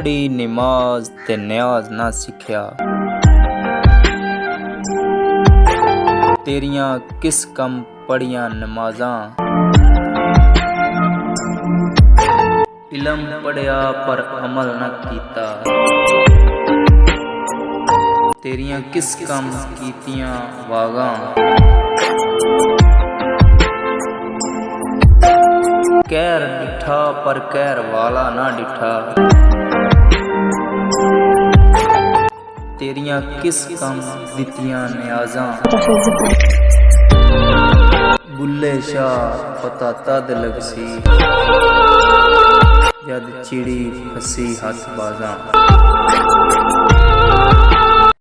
पढ़ी नमाज ते नियाज ना सिखिया। तेरियां किस कम पढ़ियां नमाजां, इलम पढ़िया पर अमल न कीता। तेरियां किस कम कीतियां वागां, कहर डिठा पर कहर वाला ना डिठा। तेरियां किस कम दितियां नियाजां, बुल्ले शाह पता तद लगसी, जद चिड़ी फसी हथ बाजां।